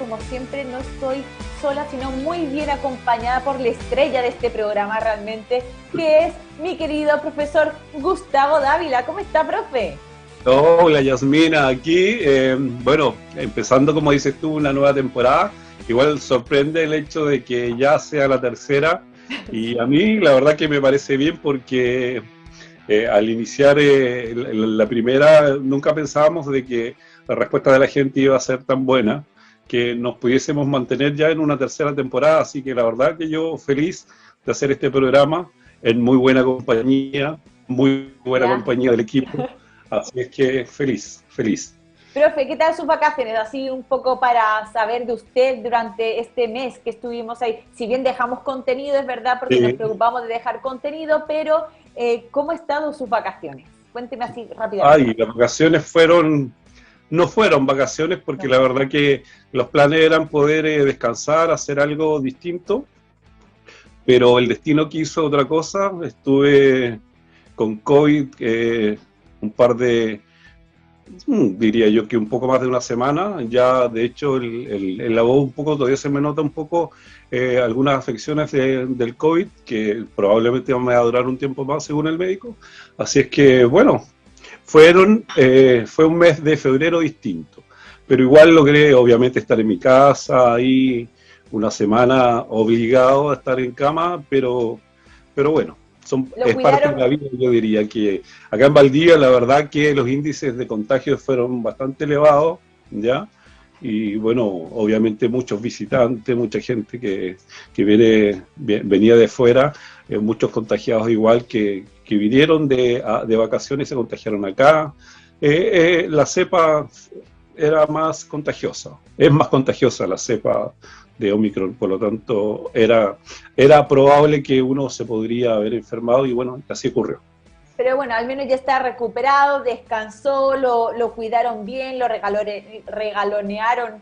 como siempre, no estoy sola, sino muy bien acompañada por la estrella de este programa realmente, que es mi querido profesor Gustavo Dávila. ¿Cómo está, profe? Hola Yasmina, aquí, bueno, empezando como dices tú una nueva temporada, igual sorprende el hecho de que ya sea la tercera y a mí la verdad que me parece bien porque al iniciar la primera nunca pensábamos de que la respuesta de la gente iba a ser tan buena que nos pudiésemos mantener ya en una tercera temporada, así que la verdad que yo feliz de hacer este programa en muy buena Ya. compañía del equipo. Así es que feliz, feliz. Profe, ¿qué tal sus vacaciones? Así un poco para saber de usted durante este mes que estuvimos ahí. Si bien dejamos contenido, es verdad, porque nos Sí. preocupamos de dejar contenido, pero ¿cómo han estado sus vacaciones? Cuénteme así rápidamente. Ay, las vacaciones no fueron vacaciones porque No. la verdad que los planes eran poder descansar, hacer algo distinto, pero el destino quiso otra cosa. Estuve con COVID un par de, diría yo que un poco más de una semana. Ya de hecho la voz un poco, todavía se me nota un poco algunas afecciones del COVID que probablemente me va a durar un tiempo más según el médico. Así es que bueno, fue un mes de febrero distinto, pero igual logré obviamente estar en mi casa ahí una semana obligado a estar en cama, pero bueno, Lo es parte de cuidaron. la vida. Yo diría que acá en Valdivia la verdad que los índices de contagios fueron bastante elevados, ¿ya? Y bueno, obviamente muchos visitantes, mucha gente que venía de fuera, muchos contagiados igual que vinieron de vacaciones y se contagiaron acá. La cepa era más contagiosa, es más contagiosa la cepa de Omicron, por lo tanto era probable que uno se podría haber enfermado y bueno, así ocurrió. Pero bueno, al menos ya está recuperado, descansó, lo cuidaron bien, regalonearon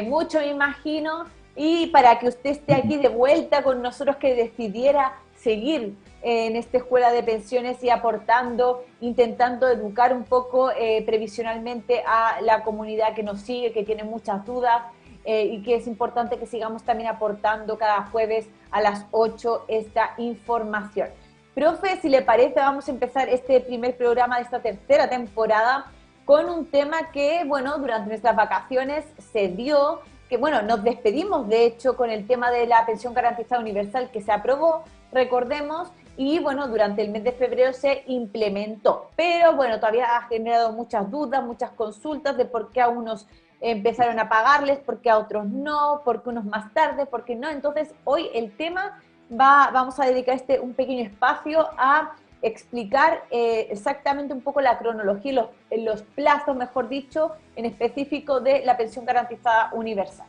mucho, me imagino, y para que usted esté aquí de vuelta con nosotros, que decidiera seguir en esta escuela de pensiones y aportando, intentando educar un poco previsionalmente a la comunidad que nos sigue, que tiene muchas dudas, y que es importante que sigamos también aportando cada jueves a las 8 esta información. Profe, si le parece, vamos a empezar este primer programa de esta tercera temporada con un tema que, bueno, durante nuestras vacaciones se dio, que, bueno, nos despedimos, de hecho, con el tema de la pensión garantizada universal que se aprobó, recordemos, y, bueno, durante el mes de febrero se implementó. Pero, bueno, todavía ha generado muchas dudas, muchas consultas de por qué a unos empezaron a pagarles, por qué a otros no, por qué unos más tarde, por qué no. Entonces, hoy el tema vamos a dedicar un pequeño espacio a explicar exactamente un poco la cronología, los plazos, mejor dicho, en específico de la pensión garantizada universal.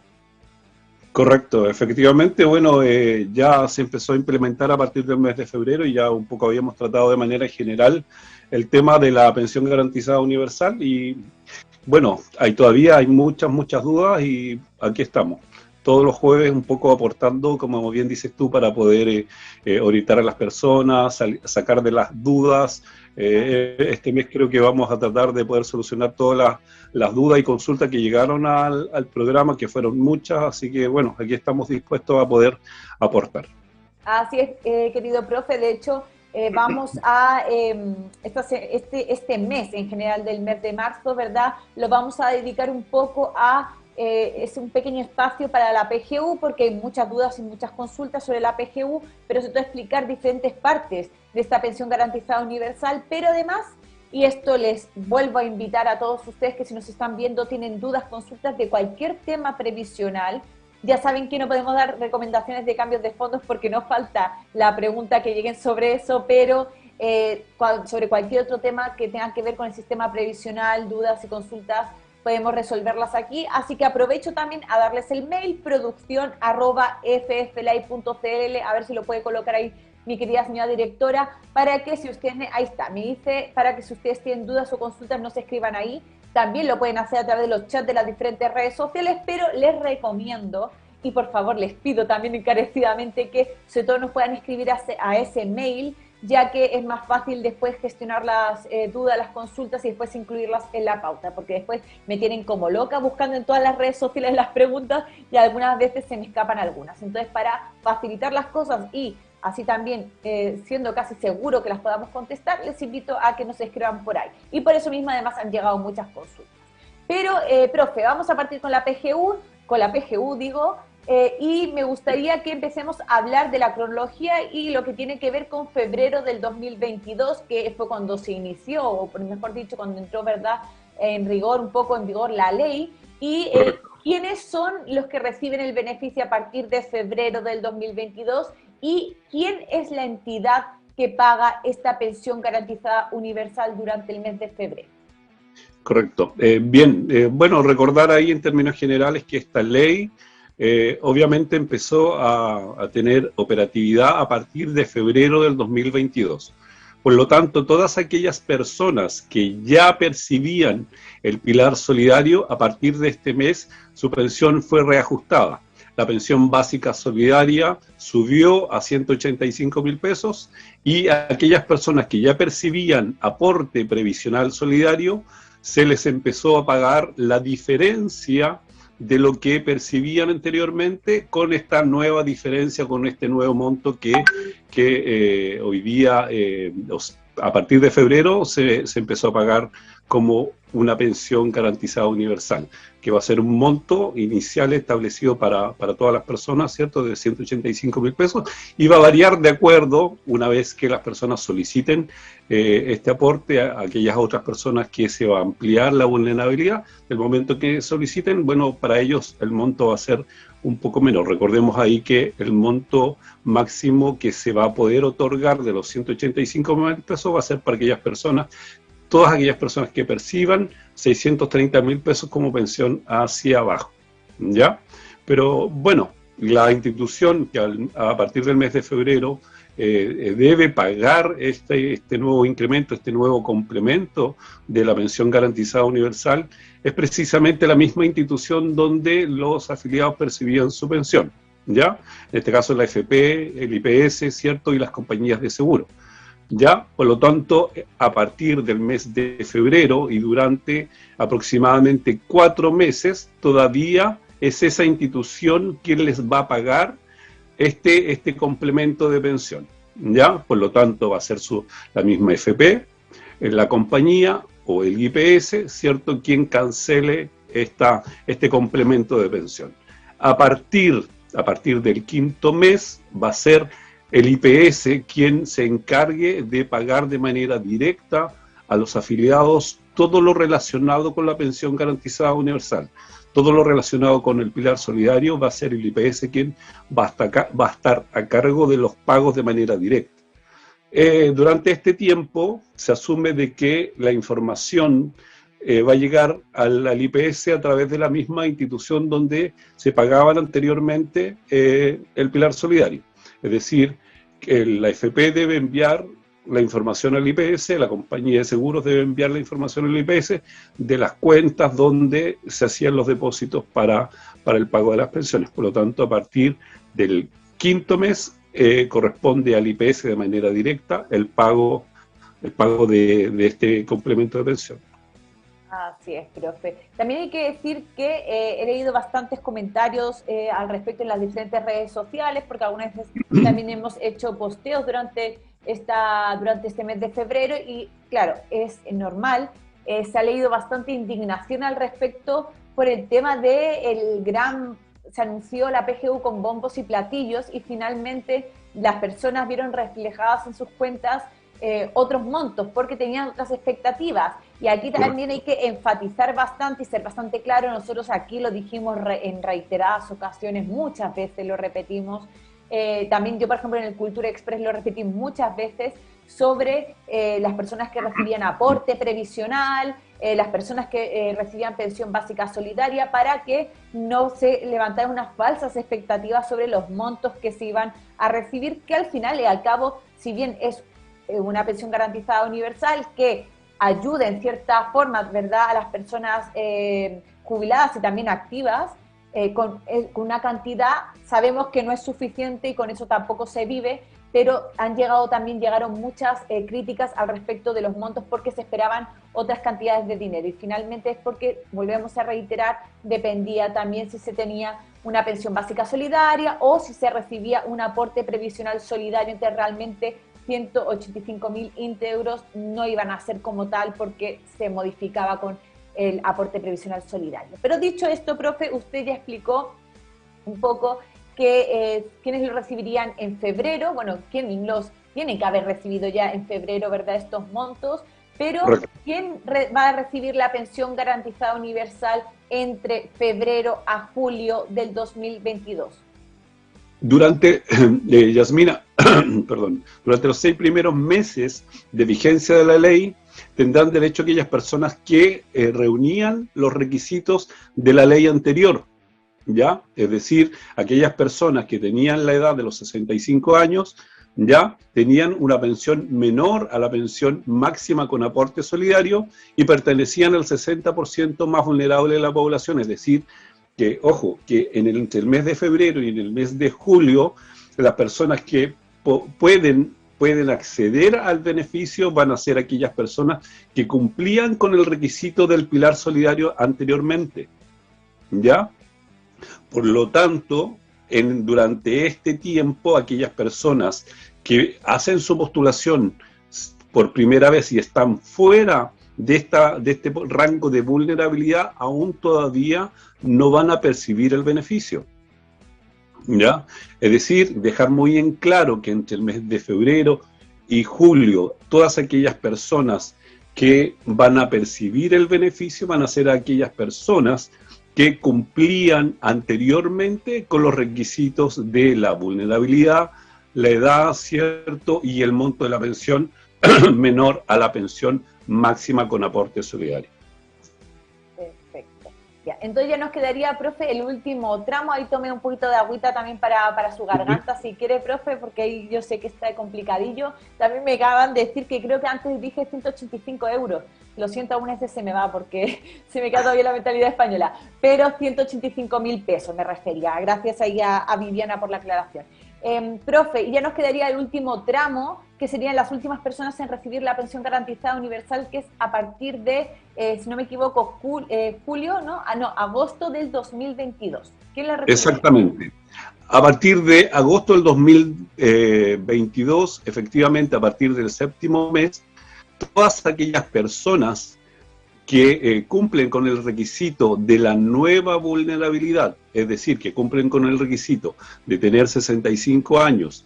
Correcto, efectivamente, bueno, ya se empezó a implementar a partir del mes de febrero y ya un poco habíamos tratado de manera general el tema de la pensión garantizada universal y bueno, todavía hay muchas dudas y aquí estamos. Todos los jueves un poco aportando, como bien dices tú, para poder orientar a las personas, sacar de las dudas. Este mes creo que vamos a tratar de poder solucionar todas las dudas y consultas que llegaron al programa, que fueron muchas, así que bueno, aquí estamos dispuestos a poder aportar. Así es, querido profe, de hecho, vamos a, este mes en general del mes de marzo, ¿verdad? Lo vamos a dedicar un poco a, es un pequeño espacio para la PGU, porque hay muchas dudas y muchas consultas sobre la PGU, pero se puede explicar diferentes partes de esta pensión garantizada universal, pero además, y esto les vuelvo a invitar a todos ustedes que si nos están viendo tienen dudas, consultas de cualquier tema previsional, ya saben que no podemos dar recomendaciones de cambios de fondos porque nos falta la pregunta que lleguen sobre eso, pero sobre cualquier otro tema que tenga que ver con el sistema previsional, dudas y consultas, podemos resolverlas aquí. Así que aprovecho también a darles el mail, producción@fflay.cl, a ver si lo puede colocar ahí mi querida señora directora, para que si ustedes, ahí está, me dice, para que si ustedes tienen dudas o consultas no se escriban ahí, también lo pueden hacer a través de los chats de las diferentes redes sociales, pero les recomiendo y por favor les pido también encarecidamente que sobre todo nos puedan escribir a ese mail ya que es más fácil después gestionar las dudas, las consultas y después incluirlas en la pauta, porque después me tienen como loca buscando en todas las redes sociales las preguntas y algunas veces se me escapan algunas. Entonces, para facilitar las cosas y así también siendo casi seguro que las podamos contestar, les invito a que nos escriban por ahí. Y por eso mismo además han llegado muchas consultas. Pero, profe, vamos a partir con la PGU digo, y me gustaría que empecemos a hablar de la cronología y lo que tiene que ver con febrero del 2022, que fue cuando se inició, o mejor dicho, cuando entró, ¿verdad?, en rigor, un poco en vigor la ley, y quiénes son los que reciben el beneficio a partir de febrero del 2022 y quién es la entidad que paga esta pensión garantizada universal durante el mes de febrero. Correcto. Bien, bueno, recordar ahí en términos generales que esta ley obviamente empezó a tener operatividad a partir de febrero del 2022. Por lo tanto, todas aquellas personas que ya percibían el pilar solidario, a partir de este mes su pensión fue reajustada. La pensión básica solidaria subió a 185.000 pesos y a aquellas personas que ya percibían aporte previsional solidario se les empezó a pagar la diferencia de lo que percibían anteriormente con esta nueva diferencia, con este nuevo monto que hoy día, a partir de febrero, se empezó a pagar como una pensión garantizada universal, que va a ser un monto inicial establecido para todas las personas, ¿cierto?, de 185.000 pesos, y va a variar de acuerdo, una vez que las personas soliciten este aporte, a aquellas otras personas que se va a ampliar la vulnerabilidad, del momento que soliciten, bueno, para ellos el monto va a ser un poco menor. Recordemos ahí que el monto máximo que se va a poder otorgar de los 185.000 pesos va a ser para aquellas personas, todas aquellas personas que perciban 630.000 pesos como pensión hacia abajo, ¿ya? Pero bueno, la institución que a partir del mes de febrero debe pagar este nuevo incremento, este nuevo complemento de la pensión garantizada universal, es precisamente la misma institución donde los afiliados percibían su pensión, ¿ya? En este caso la AFP, el IPS, ¿cierto? Y las compañías de seguro. ¿Ya? Por lo tanto, a partir del mes de febrero y durante aproximadamente 4 meses, todavía es esa institución quien les va a pagar este complemento de pensión, ¿ya? Por lo tanto, va a ser la misma FP, la compañía o el IPS, ¿cierto?, quien cancele este complemento de pensión. A partir del 5.º mes va a ser el IPS quien se encargue de pagar de manera directa a los afiliados todo lo relacionado con la pensión garantizada universal. Todo lo relacionado con el pilar solidario va a ser el IPS quien va a estar a cargo de los pagos de manera directa. Durante este tiempo se asume de que la información va a llegar al IPS a través de la misma institución donde se pagaban anteriormente el pilar solidario. Es decir, que la AFP debe enviar la información al IPS, la compañía de seguros debe enviar la información al IPS de las cuentas donde se hacían los depósitos para el pago de las pensiones. Por lo tanto, a partir del 5.º mes corresponde al IPS de manera directa el pago de este complemento de pensión. Así es, profe. También hay que decir que he leído bastantes comentarios al respecto en las diferentes redes sociales, porque algunas veces también hemos hecho posteos durante este mes de febrero y claro, es normal, se ha leído bastante indignación al respecto por el tema se anunció la PGU con bombos y platillos y finalmente las personas vieron reflejadas en sus cuentas otros montos porque tenían otras expectativas. Y aquí también hay que enfatizar bastante y ser bastante claro. Nosotros aquí lo dijimos en reiteradas ocasiones, muchas veces lo repetimos. También yo, por ejemplo, en el Cultura Express lo repetí muchas veces sobre las personas que recibían aporte previsional, las personas que recibían pensión básica solidaria, para que no se levantaran unas falsas expectativas sobre los montos que se iban a recibir, que al final y al cabo, si bien es una pensión garantizada universal que ayuda en cierta forma, ¿verdad?, a las personas jubiladas y también activas, con una cantidad, sabemos que no es suficiente y con eso tampoco se vive, pero llegaron muchas críticas al respecto de los montos porque se esperaban otras cantidades de dinero. Y finalmente es porque, volvemos a reiterar, dependía también si se tenía una pensión básica solidaria o si se recibía un aporte previsional solidario. Entonces realmente 185.000 íntegros no iban a ser como tal porque se modificaba con el aporte previsional solidario. Pero dicho esto, profe, usted ya explicó un poco que quienes lo recibirían en febrero, bueno, quienes los tienen que haber recibido ya en febrero, ¿verdad?, estos montos, pero ¿quién va a recibir la pensión garantizada universal entre febrero a julio del 2022? Durante, Yasmina, perdón, durante los 6 primeros meses de vigencia de la ley, tendrán derecho aquellas personas que reunían los requisitos de la ley anterior, ¿ya? Es decir, aquellas personas que tenían la edad de los 65 años, ya tenían una pensión menor a la pensión máxima con aporte solidario y pertenecían al 60% más vulnerable de la población. Es decir, que, ojo, que entre el mes de febrero y en el mes de julio, las personas que pueden acceder al beneficio van a ser aquellas personas que cumplían con el requisito del pilar solidario anteriormente, ¿ya? Por lo tanto, durante este tiempo, aquellas personas que hacen su postulación por primera vez y están fuera de este rango de vulnerabilidad, aún todavía no van a percibir el beneficio, ¿ya? Es decir, dejar muy en claro que entre el mes de febrero y julio, todas aquellas personas que van a percibir el beneficio van a ser aquellas personas que cumplían anteriormente con los requisitos de la vulnerabilidad, la edad, ¿cierto?, y el monto de la pensión menor a la pensión máxima con aporte solidario. Perfecto. Ya, entonces ya nos quedaría, profe, el último tramo. Ahí tome un poquito de agüita también para su garganta, si quiere, profe, porque ahí yo sé que está complicadillo. También me acaban de decir que creo que antes dije 185 euros. Lo siento, aún ese se me va porque se me queda todavía la mentalidad española. Pero 185.000 pesos me refería. Gracias ahí a Viviana por la aclaración. Profe, y ya nos quedaría el último tramo, que serían las últimas personas en recibir la pensión garantizada universal, que es a partir de, si no me equivoco, julio, ¿no? Agosto del 2022. ¿Quién la recibe? Exactamente. A partir de agosto del 2022, efectivamente, a partir del 7º mes, todas aquellas personas que cumplen con el requisito de la nueva vulnerabilidad, es decir, que cumplen con el requisito de tener 65 años,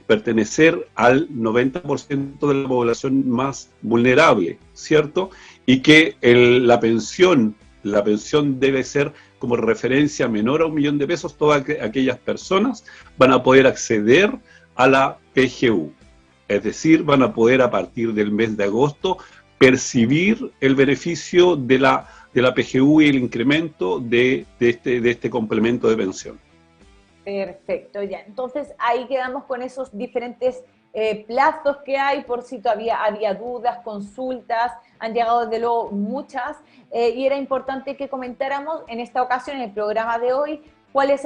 pertenecer al 90% de la población más vulnerable, ¿cierto? Y que la pensión debe ser como referencia menor a 1 millón de pesos, todas aquellas personas van a poder acceder a la PGU. Es decir, van a poder a partir del mes de agosto percibir el beneficio de la PGU y el incremento de este complemento de pensión. Perfecto, ya. Entonces ahí quedamos con esos diferentes plazos que hay, por si todavía había dudas, consultas, han llegado desde luego muchas, y era importante que comentáramos en esta ocasión, en el programa de hoy, cuál es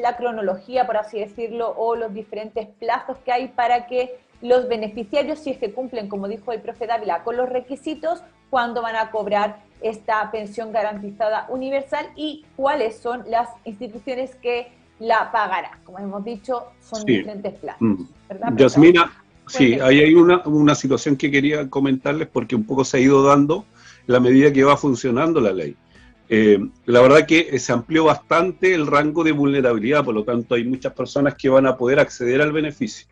la cronología, por así decirlo, o los diferentes plazos que hay para que los beneficiarios, si es que cumplen, como dijo el profe Dávila, con los requisitos, cuándo van a cobrar esta pensión garantizada universal y cuáles son las instituciones que la pagarán. Como hemos dicho, son diferentes plazos. ¿Verdad? Yasmina, sí, ahí hay una situación que quería comentarles porque un poco se ha ido dando la medida que va funcionando la ley. La verdad que se amplió bastante el rango de vulnerabilidad, por lo tanto hay muchas personas que van a poder acceder al beneficio.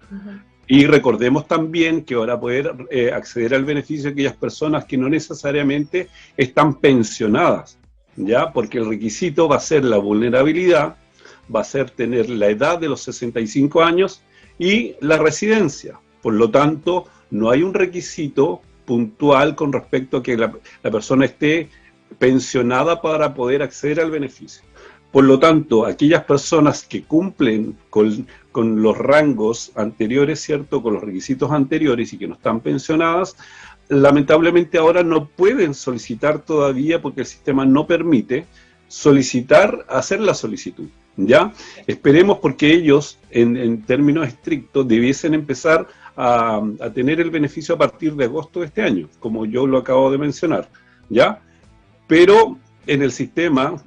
Y recordemos también que van a poder acceder al beneficio aquellas personas que no necesariamente están pensionadas, ¿ya? Porque el requisito va a ser la vulnerabilidad, va a ser tener la edad de los 65 años y la residencia. Por lo tanto, no hay un requisito puntual con respecto a que la persona esté pensionada para poder acceder al beneficio. Por lo tanto, aquellas personas que cumplen con los rangos anteriores, ¿cierto?, con los requisitos anteriores y que no están pensionadas, lamentablemente ahora no pueden solicitar todavía porque el sistema no permite solicitar, hacer la solicitud, ¿ya? Esperemos porque ellos, en términos estrictos, debiesen empezar a tener el beneficio a partir de agosto de este año, como yo lo acabo de mencionar, ¿ya? Pero en el sistema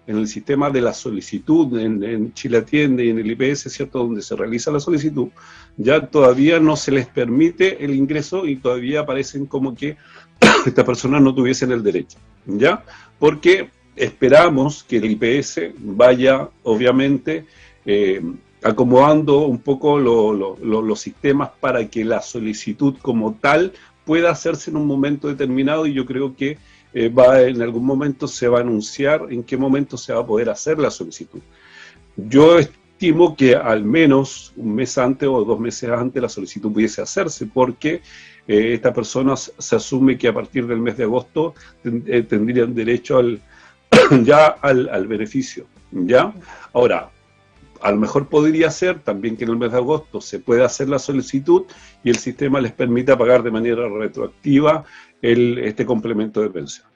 de la solicitud, en Chile Atiende y en el IPS, ¿cierto?, donde se realiza la solicitud, ya todavía no se les permite el ingreso y todavía aparecen como que estas personas no tuviesen el derecho, ¿ya? Porque esperamos que el IPS vaya, obviamente, acomodando un poco los sistemas para que la solicitud como tal pueda hacerse en un momento determinado, y yo creo que en algún momento se va a anunciar en qué momento se va a poder hacer la solicitud. Yo estimo que al menos un mes antes o 2 meses antes la solicitud pudiese hacerse, porque estas personas se asume que a partir del mes de agosto tendrían derecho al beneficio, ¿ya? Ahora, a lo mejor podría ser también que en el mes de agosto se pueda hacer la solicitud y el sistema les permita pagar de manera retroactiva este complemento de pensión.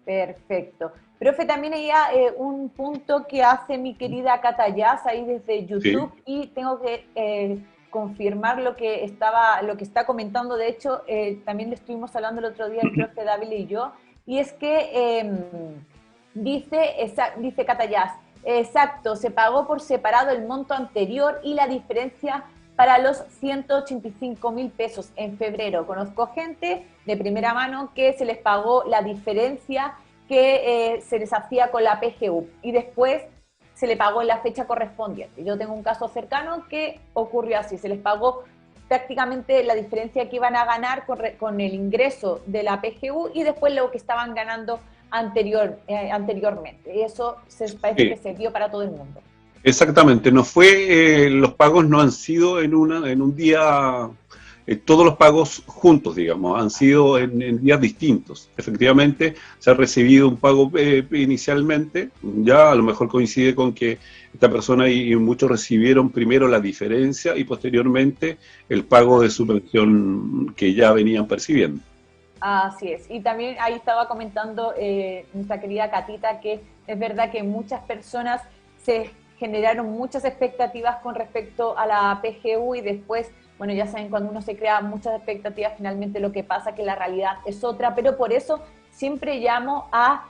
Perfecto. Profe, también hay un punto que hace mi querida Catayaz ahí desde YouTube, sí, y tengo que confirmar lo que está comentando. De hecho, también le estuvimos hablando el otro día el profe Dávila y yo, y es que dice Catayaz, exacto, se pagó por separado el monto anterior y la diferencia para los 185.000 pesos en febrero. Conozco gente de primera mano que se les pagó la diferencia que se les hacía con la PGU y después se le pagó en la fecha correspondiente. Yo tengo un caso cercano que ocurrió así, se les pagó prácticamente la diferencia que iban a ganar con el ingreso de la PGU y después lo que estaban ganando anteriormente. Y eso parece que se dio para todo el mundo. Exactamente, los pagos no han sido en un día, todos los pagos juntos, digamos, han sido en días distintos. Efectivamente, se ha recibido un pago inicialmente, ya a lo mejor coincide con que esta persona y muchos recibieron primero la diferencia y posteriormente el pago de su pensión que ya venían percibiendo. Así es, y también ahí estaba comentando nuestra querida Catita que es verdad que muchas personas se generaron muchas expectativas con respecto a la PGU y después, bueno, ya saben, cuando uno se crea muchas expectativas, finalmente lo que pasa es que la realidad es otra, pero por eso siempre llamo a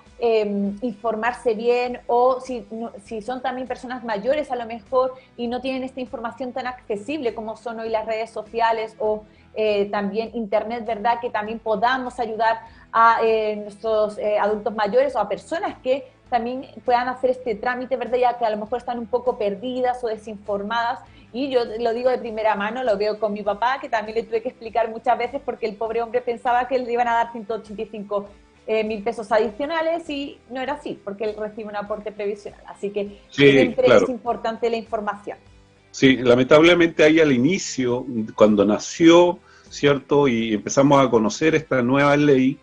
informarse bien, o si son también personas mayores a lo mejor y no tienen esta información tan accesible como son hoy las redes sociales o también internet, ¿verdad? Que también podamos ayudar a nuestros adultos mayores o a personas que también puedan hacer este trámite, ¿verdad? Ya que a lo mejor están un poco perdidas o desinformadas. Y yo lo digo de primera mano, lo veo con mi papá, que también le tuve que explicar muchas veces porque el pobre hombre pensaba que le iban a dar 185.000 pesos adicionales y no era así, porque él recibe un aporte previsional. Así que sí, siempre claro, es importante la información. Sí, lamentablemente ahí al inicio, cuando nació, ¿cierto? Y empezamos a conocer esta nueva ley,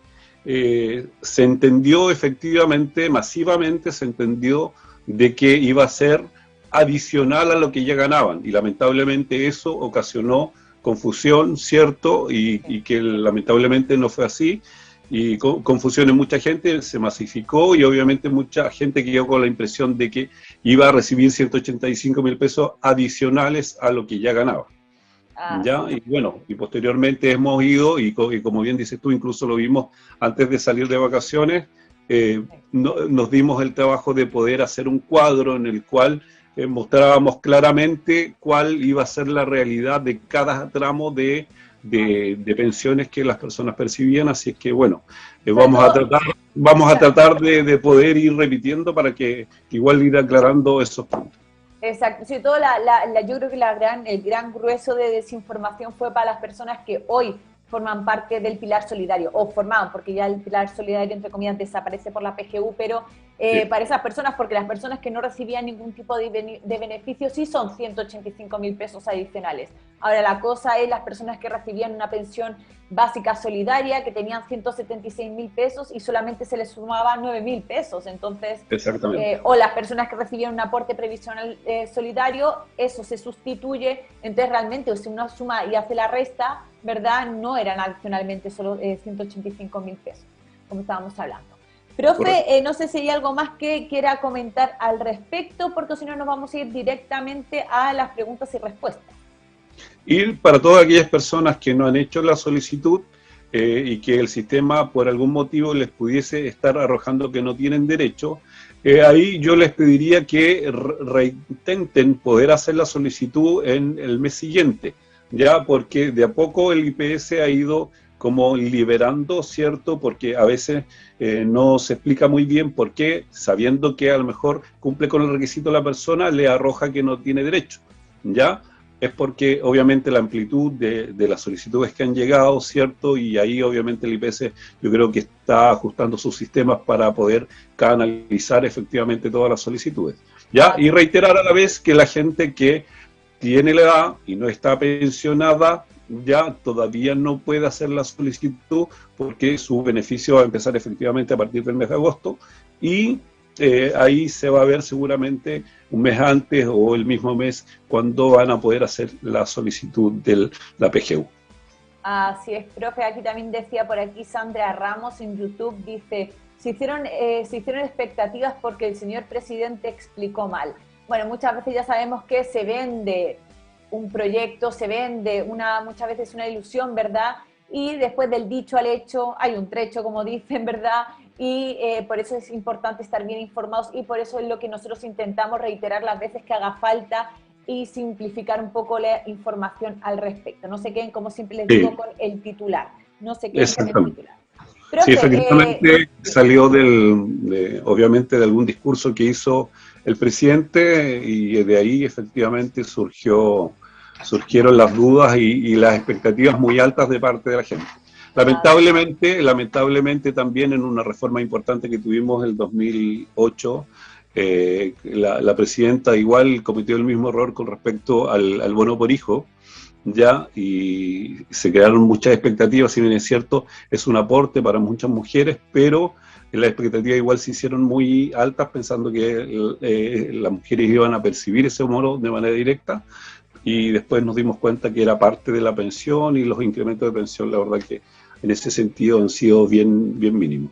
se entendió efectivamente, masivamente se entendió de que iba a ser adicional a lo que ya ganaban, y lamentablemente eso ocasionó confusión, ¿cierto? Y que lamentablemente no fue así, y confusión en mucha gente, se masificó y obviamente mucha gente quedó con la impresión de que iba a recibir 185.000 pesos adicionales a lo que ya ganaba. ¿Ya? Y bueno, y posteriormente hemos ido, y como bien dices tú, incluso lo vimos antes de salir de vacaciones, nos dimos el trabajo de poder hacer un cuadro en el cual mostrábamos claramente cuál iba a ser la realidad de cada tramo de pensiones que las personas percibían, así es que bueno, vamos a tratar de poder ir repitiendo para que igual ir aclarando esos puntos. Exacto, sí, yo creo que el gran grueso de desinformación fue para las personas que hoy forman parte del pilar solidario, o formaban, porque ya el pilar solidario, entre comillas, desaparece por la PGU, pero sí, para esas personas, porque las personas que no recibían ningún tipo de beneficio sí son 185.000 pesos adicionales. Ahora la cosa es las personas que recibían una pensión básica solidaria, que tenían 176.000 pesos y solamente se les sumaban 9.000 pesos, entonces, o las personas que recibían un aporte previsional solidario, eso se sustituye, entonces realmente, o si uno suma y hace la resta, ¿verdad? No eran adicionalmente solo 185.000 pesos, como estábamos hablando. Profe, no sé si hay algo más que quiera comentar al respecto, porque si no nos vamos a ir directamente a las preguntas y respuestas. Y para todas aquellas personas que no han hecho la solicitud y que el sistema por algún motivo les pudiese estar arrojando que no tienen derecho, ahí yo les pediría que reintenten poder hacer la solicitud en el mes siguiente, ya porque de a poco el IPS ha ido como liberando, ¿cierto? Porque a veces no se explica muy bien por qué, sabiendo que a lo mejor cumple con el requisito la persona, le arroja que no tiene derecho, ¿ya? Es porque obviamente la amplitud de las solicitudes que han llegado, ¿cierto? Y ahí obviamente el IPS yo creo que está ajustando sus sistemas para poder canalizar efectivamente todas las solicitudes, ¿ya? Y reiterar a la vez que la gente que tiene la edad y no está pensionada, ya todavía no puede hacer la solicitud porque su beneficio va a empezar efectivamente a partir del mes de agosto y ahí se va a ver seguramente un mes antes o el mismo mes cuando van a poder hacer la solicitud de la PGU. Así es, profe. Aquí también decía por aquí Sandra Ramos en YouTube, dice, se hicieron expectativas porque el señor presidente explicó mal. Bueno, muchas veces ya sabemos que se vende un proyecto, se vende muchas veces una ilusión, ¿verdad? Y después del dicho al hecho hay un trecho, como dicen, ¿verdad? Y por eso es importante estar bien informados y por eso es lo que nosotros intentamos reiterar las veces que haga falta y simplificar un poco la información al respecto. No se queden, como siempre les digo, con el titular. No se queden con el titular. Profe, sí, efectivamente salió obviamente de algún discurso que hizo el presidente y de ahí efectivamente surgieron las dudas y las expectativas muy altas de parte de la gente. Lamentablemente también en una reforma importante que tuvimos en el 2008, la presidenta igual cometió el mismo error con respecto al bono por hijo, ya, y se crearon muchas expectativas, si bien es cierto, es un aporte para muchas mujeres, pero las expectativas igual se hicieron muy altas pensando que las mujeres iban a percibir ese bono de manera directa, y después nos dimos cuenta que era parte de la pensión y los incrementos de pensión, la verdad que en ese sentido han sido bien mínimos.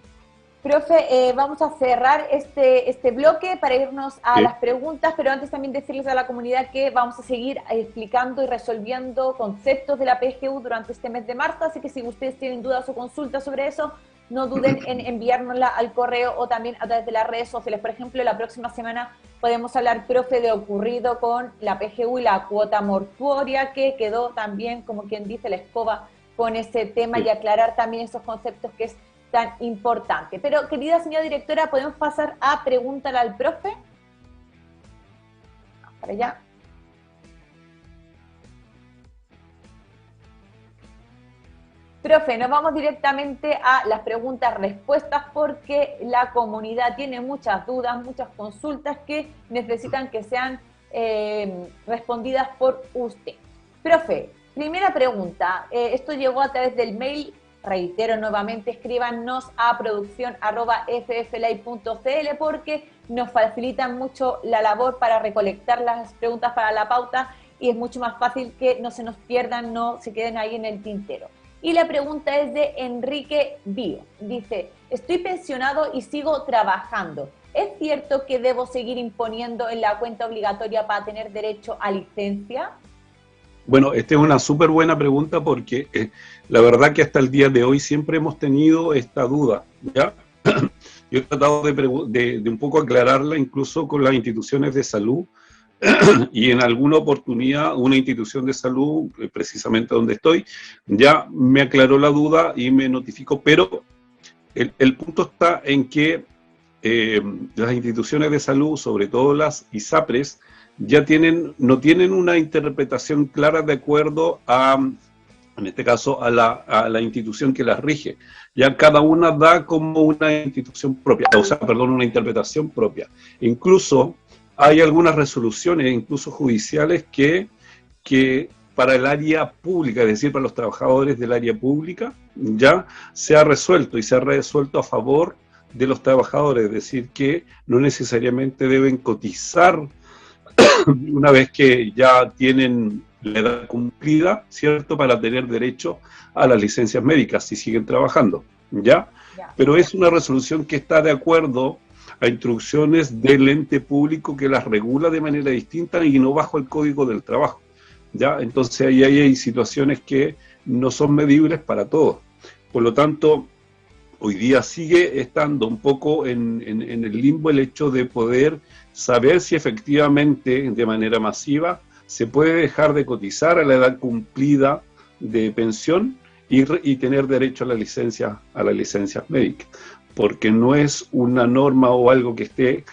Profe, vamos a cerrar este bloque para irnos a las preguntas, pero antes también decirles a la comunidad que vamos a seguir explicando y resolviendo conceptos de la PGU durante este mes de marzo, así que si ustedes tienen dudas o consultas sobre eso, no duden en enviárnosla al correo o también a través de las redes sociales. Por ejemplo, la próxima semana podemos hablar, profe, de ocurrido con la PGU y la cuota mortuoria, que quedó también, como quien dice, la escoba con ese tema y aclarar también esos conceptos que es tan importante. Pero, querida señora directora, ¿podemos pasar a preguntarle al profe? Para allá. Profe, nos vamos directamente a las preguntas-respuestas porque la comunidad tiene muchas dudas, muchas consultas que necesitan que sean respondidas por usted. Profe, primera pregunta, esto llegó a través del mail, reitero nuevamente, escríbanos a producción@fflay.cl porque nos facilitan mucho la labor para recolectar las preguntas para la pauta y es mucho más fácil que no se nos pierdan, no se queden ahí en el tintero. Y la pregunta es de Enrique Bío. Dice, estoy pensionado y sigo trabajando. ¿Es cierto que debo seguir imponiendo en la cuenta obligatoria para tener derecho a licencia? Bueno, esta es una súper buena pregunta porque la verdad que hasta el día de hoy siempre hemos tenido esta duda, ¿ya? Yo he tratado de un poco aclararla incluso con las instituciones de salud y en alguna oportunidad una institución de salud, precisamente donde estoy, ya me aclaró la duda y me notificó, pero el punto está en que las instituciones de salud, sobre todo las ISAPRES, ya no tienen una interpretación clara de acuerdo a, en este caso, a la institución que las rige. Ya cada una da como una institución propia, una interpretación propia. Incluso hay algunas resoluciones, incluso judiciales, que para el área pública, es decir, para los trabajadores del área pública, ya se ha resuelto y se ha resuelto a favor de los trabajadores, es decir, que no necesariamente deben cotizar una vez que ya tienen la edad cumplida, ¿cierto?, para tener derecho a las licencias médicas si siguen trabajando, ¿ya? Ya, pero es una resolución que está de acuerdo a instrucciones del ente público que las regula de manera distinta y no bajo el Código del Trabajo, ¿ya? Entonces ahí hay situaciones que no son medibles para todos. Por lo tanto, hoy día sigue estando un poco en el limbo el hecho de poder saber si efectivamente de manera masiva se puede dejar de cotizar a la edad cumplida de pensión y tener derecho a las licencias médicas, porque no es una norma o algo que esté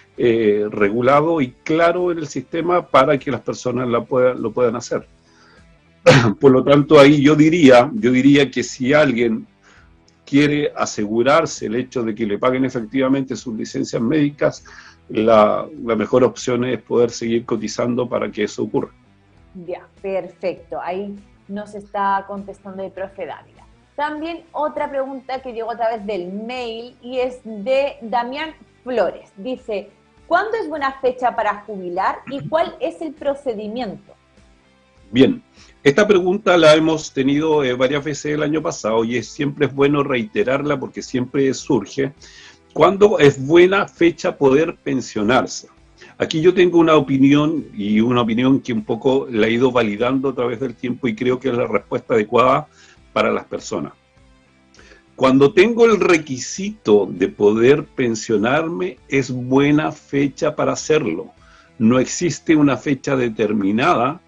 regulado y claro en el sistema para que las personas lo puedan hacer. Por lo tanto, ahí yo diría que si alguien quiere asegurarse el hecho de que le paguen efectivamente sus licencias médicas, la mejor opción es poder seguir cotizando para que eso ocurra. ya, perfecto. Ahí nos está contestando el profe Dávila. También otra pregunta que llegó a través del mail y es de Damián Flores. Dice, ¿cuándo es buena fecha para jubilar y cuál es el procedimiento? Bien, esta pregunta la hemos tenido varias veces el año pasado y siempre es bueno reiterarla porque siempre surge. ¿Cuándo es buena fecha poder pensionarse? Aquí yo tengo una opinión y una opinión que un poco la he ido validando a través del tiempo y creo que es la respuesta adecuada para las personas. Cuando tengo el requisito de poder pensionarme, es buena fecha para hacerlo. No existe una fecha determinada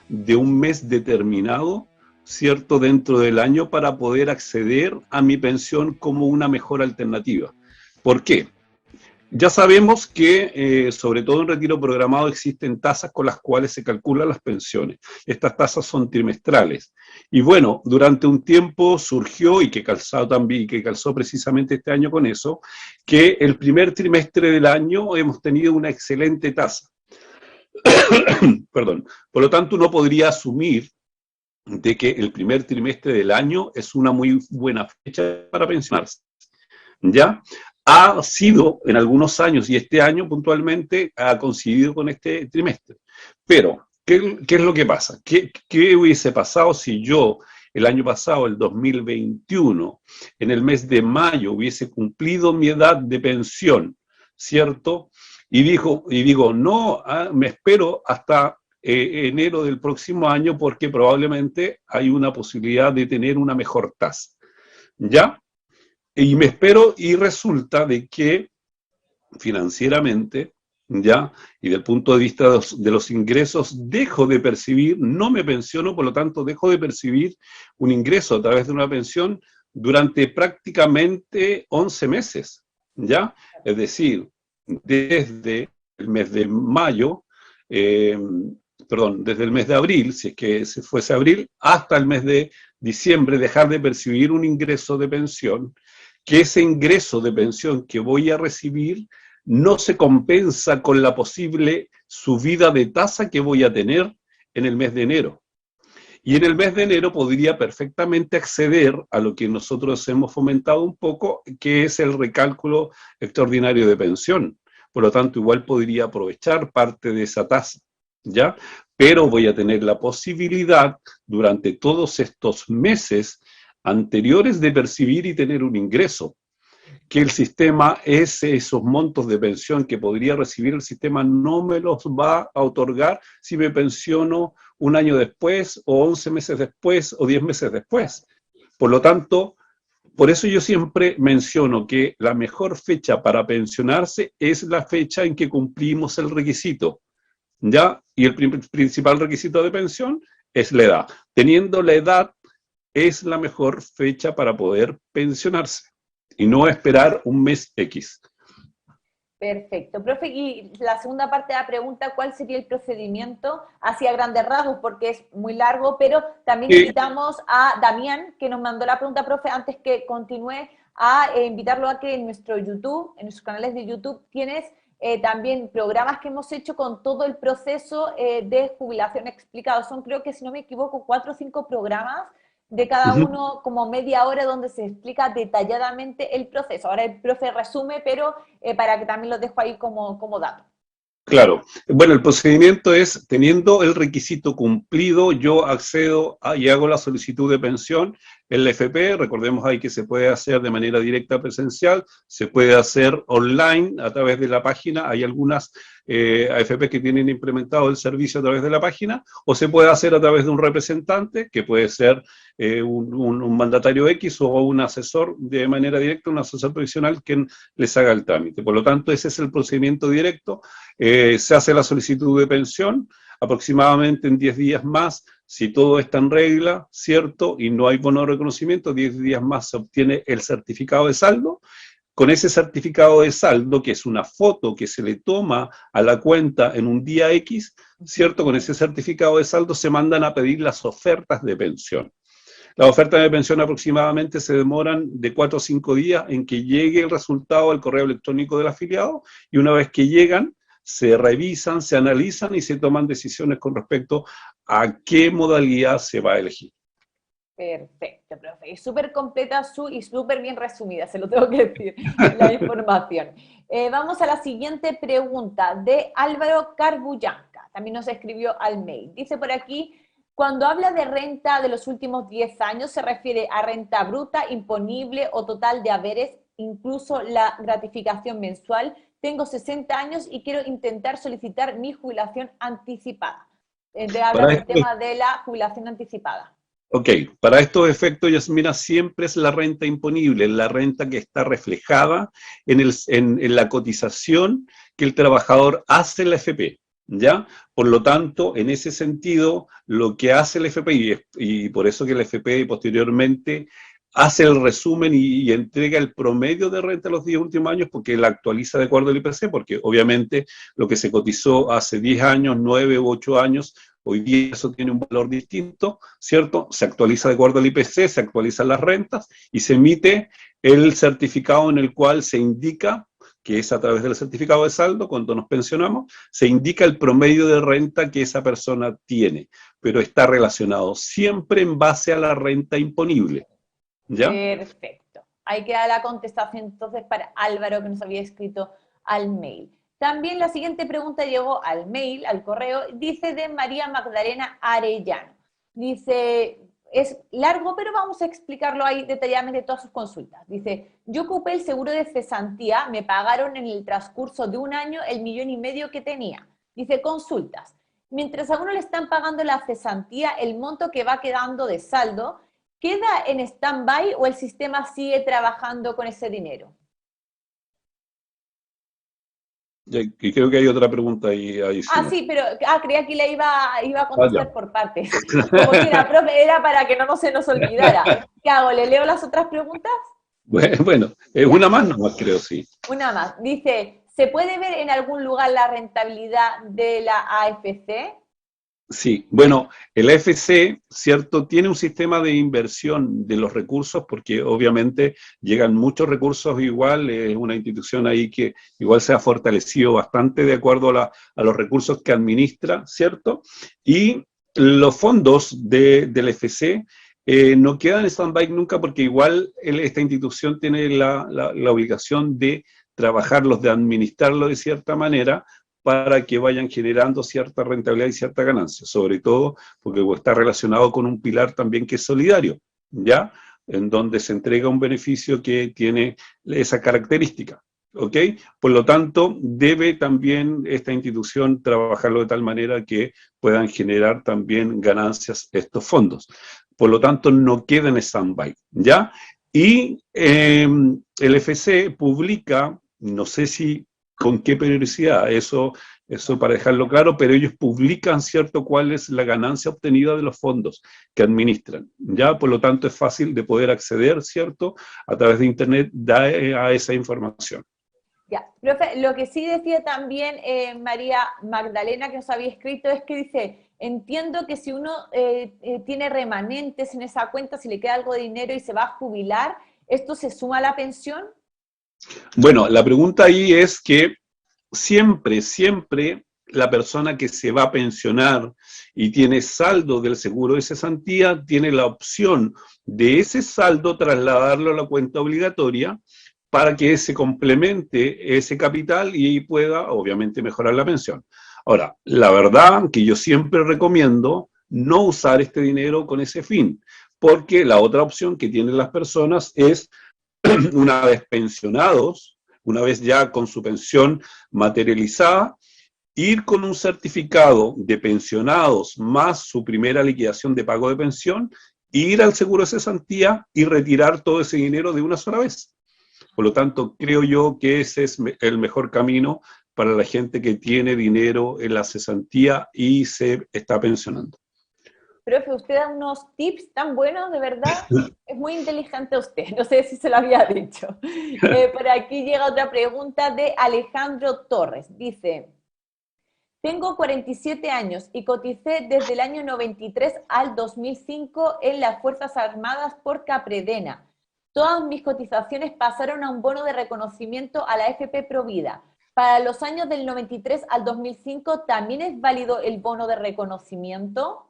de un mes determinado, ¿cierto?, dentro del año para poder acceder a mi pensión como una mejor alternativa. ¿Por qué? Ya sabemos que, sobre todo en retiro programado, existen tasas con las cuales se calculan las pensiones. Estas tasas son trimestrales. Y bueno, durante un tiempo surgió, y que calzó precisamente este año con eso, que el primer trimestre del año hemos tenido una excelente tasa. Perdón. Por lo tanto, uno podría asumir de que el primer trimestre del año es una muy buena fecha para pensionarse. ¿Ya? Ha sido en algunos años, y este año puntualmente ha coincidido con este trimestre. Pero, ¿qué es lo que pasa? ¿Qué hubiese pasado si yo el año pasado, el 2021, en el mes de mayo, hubiese cumplido mi edad de pensión, ¿cierto? Y digo, no, me espero hasta enero del próximo año porque probablemente hay una posibilidad de tener una mejor tasa, ¿ya? Y me espero y resulta de que financieramente, ¿ya? Y del punto de vista de los ingresos, dejo de percibir, no me pensiono, por lo tanto dejo de percibir un ingreso a través de una pensión durante prácticamente 11 meses, ¿ya? Es decir, desde el mes de mayo, desde el mes de abril, si es que se fuese abril, hasta el mes de diciembre, dejar de percibir un ingreso de pensión, que ese ingreso de pensión que voy a recibir no se compensa con la posible subida de tasa que voy a tener en el mes de enero. Y en el mes de enero podría perfectamente acceder a lo que nosotros hemos fomentado un poco, que es el recálculo extraordinario de pensión. Por lo tanto, igual podría aprovechar parte de esa tasa, ¿ya? Pero voy a tener la posibilidad durante todos estos meses anteriores de percibir y tener un ingreso, que el sistema, esos montos de pensión que podría recibir el sistema no me los va a otorgar si me pensiono un año después, o 11 meses después, o 10 meses después. Por lo tanto, por eso yo siempre menciono que la mejor fecha para pensionarse es la fecha en que cumplimos el requisito, ¿ya? Y el principal requisito de pensión es la edad. Teniendo la edad, es la mejor fecha para poder pensionarse y no esperar un mes X. Perfecto. Profe, y la segunda parte de la pregunta, ¿cuál sería el procedimiento hacia grandes rasgos? Porque es muy largo, pero también invitamos a Damián, que nos mandó la pregunta, profe, antes que continúe, a invitarlo a que en nuestro YouTube, en nuestros canales de YouTube, tienes también programas que hemos hecho con todo el proceso de jubilación explicado. Son, creo que si no me equivoco, 4 o 5 programas de cada uno como media hora donde se explica detalladamente el proceso. Ahora el profe resume, pero para que también lo dejo ahí como dato. Claro. Bueno, el procedimiento es, teniendo el requisito cumplido, yo accedo y hago la solicitud de pensión. en la FP, recordemos ahí que se puede hacer de manera directa presencial, se puede hacer online a través de la página, hay algunas AFP que tienen implementado el servicio a través de la página, o se puede hacer a través de un representante, que puede ser un mandatario X o un asesor de manera directa, un asesor profesional quien les haga el trámite. Por lo tanto, ese es el procedimiento directo, se hace la solicitud de pensión, aproximadamente en 10 días más, si todo está en regla, ¿cierto? Y no hay bono de reconocimiento, 10 días más se obtiene el certificado de saldo. Con ese certificado de saldo, que es una foto que se le toma a la cuenta en un día X, ¿cierto? Con ese certificado de saldo se mandan a pedir las ofertas de pensión. Las ofertas de pensión aproximadamente se demoran de 4 o 5 días en que llegue el resultado al correo electrónico del afiliado, y una vez que llegan, se revisan, se analizan y se toman decisiones con respecto a qué modalidad se va a elegir. Perfecto, profe. Y súper completa y súper bien resumida, se lo tengo que decir, la información. Vamos a la siguiente pregunta de Álvaro Carbullanca. También nos escribió al mail. Dice por aquí, cuando habla de renta de los últimos 10 años, ¿se refiere a renta bruta, imponible o total de haberes, incluso la gratificación mensual? Tengo 60 años y quiero intentar solicitar mi jubilación anticipada. Habla del tema de la jubilación anticipada. Ok, para estos efectos, Yasmina, siempre es la renta imponible, la renta que está reflejada en la cotización que el trabajador hace en la FP, ¿ya? Por lo tanto, en ese sentido, lo que hace el FP, y por eso que el FP posteriormente hace el resumen y entrega el promedio de renta los 10 últimos años, porque la actualiza de acuerdo al IPC, porque obviamente lo que se cotizó hace 10 años, 9 u 8 años, hoy día eso tiene un valor distinto, ¿cierto? Se actualiza de acuerdo al IPC, se actualizan las rentas y se emite el certificado en el cual se indica, que es a través del certificado de saldo, cuando nos pensionamos, se indica el promedio de renta que esa persona tiene, pero está relacionado siempre en base a la renta imponible. ¿Ya? Perfecto. Ahí queda la contestación entonces para Álvaro, que nos había escrito al mail. También la siguiente pregunta llegó al mail, al correo, dice de María Magdalena Arellano. Dice, es largo, pero vamos a explicarlo ahí detalladamente todas sus consultas. Dice, yo ocupé el seguro de cesantía, me pagaron en el transcurso de un año el 1,5 millones que tenía. Dice, consultas. Mientras a uno le están pagando la cesantía, el monto que va quedando de saldo, ¿queda en stand-by o el sistema sigue trabajando con ese dinero? Y creo que hay otra pregunta ahí adicional. Sí, pero creía que la iba a contestar por partes. Como quiera, profe, era para que no se nos olvidara. ¿Qué hago? ¿Le leo las otras preguntas? Bueno, una más nomás creo, sí. Una más. Dice, ¿se puede ver en algún lugar la rentabilidad de la AFC? Sí, bueno, el AFC, ¿cierto? Tiene un sistema de inversión de los recursos porque obviamente llegan muchos recursos igual, es una institución ahí que igual se ha fortalecido bastante de acuerdo a los recursos que administra, ¿cierto? Y los fondos del AFC no quedan en stand-by nunca porque igual esta institución tiene la obligación de trabajarlos, de administrarlo de cierta manera, para que vayan generando cierta rentabilidad y cierta ganancia, sobre todo porque está relacionado con un pilar también que es solidario, ¿ya? En donde se entrega un beneficio que tiene esa característica, ¿ok? Por lo tanto, debe también esta institución trabajarlo de tal manera que puedan generar también ganancias estos fondos. Por lo tanto, no queda en stand-by, ¿ya? Y el FC publica, no sé si con qué periodicidad, eso para dejarlo claro, pero ellos publican, ¿cierto?, cuál es la ganancia obtenida de los fondos que administran, ¿ya? Por lo tanto, es fácil de poder acceder, ¿cierto?, a través de Internet a esa información. Ya, profe, lo que sí decía también María Magdalena, que nos había escrito, es que dice, entiendo que si uno tiene remanentes en esa cuenta, si le queda algo de dinero y se va a jubilar, ¿esto se suma a la pensión? Bueno, la pregunta ahí es que siempre la persona que se va a pensionar y tiene saldo del seguro de cesantía tiene la opción de ese saldo trasladarlo a la cuenta obligatoria para que se complemente ese capital y pueda, obviamente, mejorar la pensión. Ahora, la verdad que yo siempre recomiendo no usar este dinero con ese fin, porque la otra opción que tienen las personas es, una vez pensionados, una vez ya con su pensión materializada, ir con un certificado de pensionados más su primera liquidación de pago de pensión, ir al seguro de cesantía y retirar todo ese dinero de una sola vez. Por lo tanto, creo yo que ese es el mejor camino para la gente que tiene dinero en la cesantía y se está pensionando. Profe, usted da unos tips tan buenos, de verdad. Es muy inteligente usted, no sé si se lo había dicho. Por aquí llega otra pregunta de Alejandro Torres. Dice, tengo 47 años y coticé desde el año 93 al 2005 en las Fuerzas Armadas por Capredena. Todas mis cotizaciones pasaron a un bono de reconocimiento a la FP Provida. Para los años del 93 al 2005, ¿también es válido el bono de reconocimiento?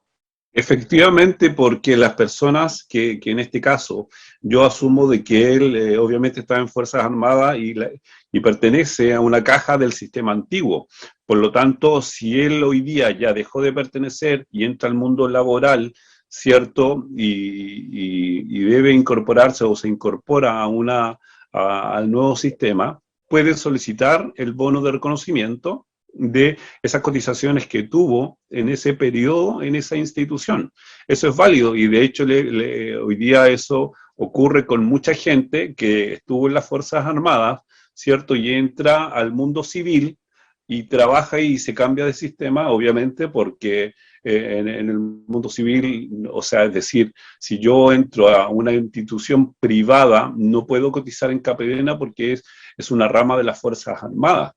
Efectivamente, porque las personas que en este caso, yo asumo de que él obviamente está en Fuerzas Armadas y pertenece a una caja del sistema antiguo. Por lo tanto, si él hoy día ya dejó de pertenecer y entra al mundo laboral, ¿cierto? Y debe incorporarse o se incorpora al nuevo sistema, puede solicitar el bono de reconocimiento de esas cotizaciones que tuvo en ese periodo en esa institución. Eso es válido y de hecho hoy día eso ocurre con mucha gente que estuvo en las Fuerzas Armadas, ¿cierto? Y entra al mundo civil y trabaja y se cambia de sistema, obviamente, porque en el mundo civil, o sea, es decir, si yo entro a una institución privada, no puedo cotizar en Capedena porque es una rama de las Fuerzas Armadas.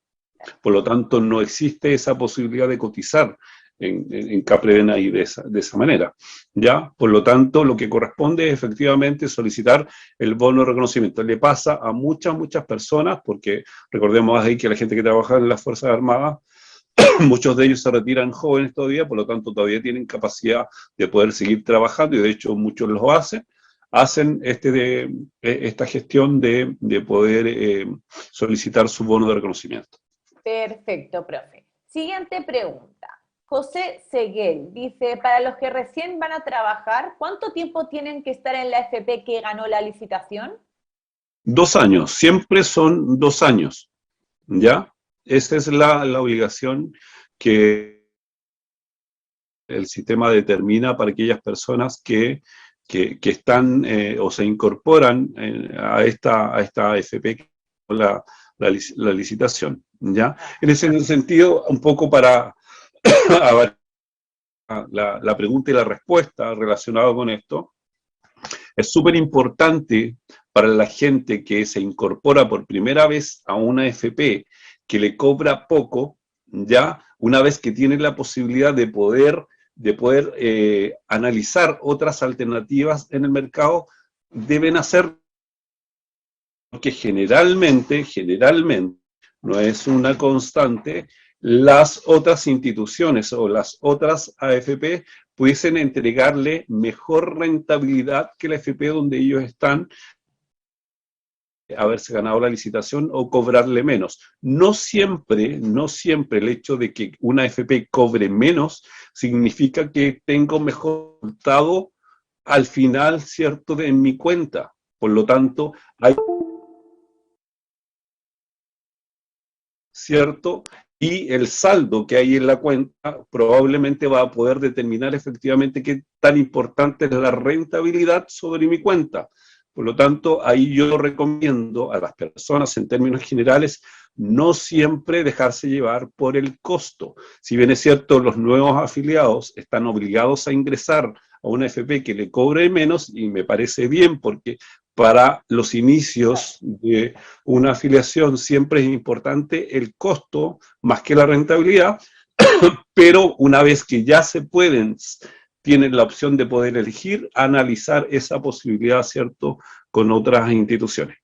Por lo tanto, no existe esa posibilidad de cotizar en Capredena y de esa manera. ¿Ya? Por lo tanto, lo que corresponde es efectivamente solicitar el bono de reconocimiento. Le pasa a muchas personas, porque recordemos ahí que la gente que trabaja en las Fuerzas Armadas, muchos de ellos se retiran jóvenes todavía, por lo tanto todavía tienen capacidad de poder seguir trabajando y de hecho muchos lo hacen esta gestión de poder solicitar su bono de reconocimiento. Perfecto, profe. Siguiente pregunta. José Seguel dice, para los que recién van a trabajar, ¿cuánto tiempo tienen que estar en la FP que ganó la licitación? 2 años, siempre son 2 años, ¿ya? Esa es la obligación que el sistema determina para aquellas personas que están o se incorporan a esta FP, la licitación, ¿ya? En ese sentido, un poco para la pregunta y la respuesta relacionada con esto, es súper importante para la gente que se incorpora por primera vez a una FP que le cobra poco, ya una vez que tiene la posibilidad de poder analizar otras alternativas en el mercado, deben hacer, porque generalmente, no es una constante, las otras instituciones o las otras AFP pudiesen entregarle mejor rentabilidad que la FP donde ellos están, haberse ganado la licitación o cobrarle menos. No siempre el hecho de que una FP cobre menos significa que tengo mejor resultado al final, ¿cierto?, de mi cuenta. Por lo tanto, hay, ¿cierto? Y el saldo que hay en la cuenta probablemente va a poder determinar efectivamente qué tan importante es la rentabilidad sobre mi cuenta. Por lo tanto, ahí yo recomiendo a las personas en términos generales no siempre dejarse llevar por el costo. Si bien es cierto, los nuevos afiliados están obligados a ingresar a una FP que le cobre menos, y me parece bien porque para los inicios de una afiliación siempre es importante el costo más que la rentabilidad, pero una vez que ya tienen la opción de poder elegir, analizar esa posibilidad, ¿cierto?, con otras instituciones.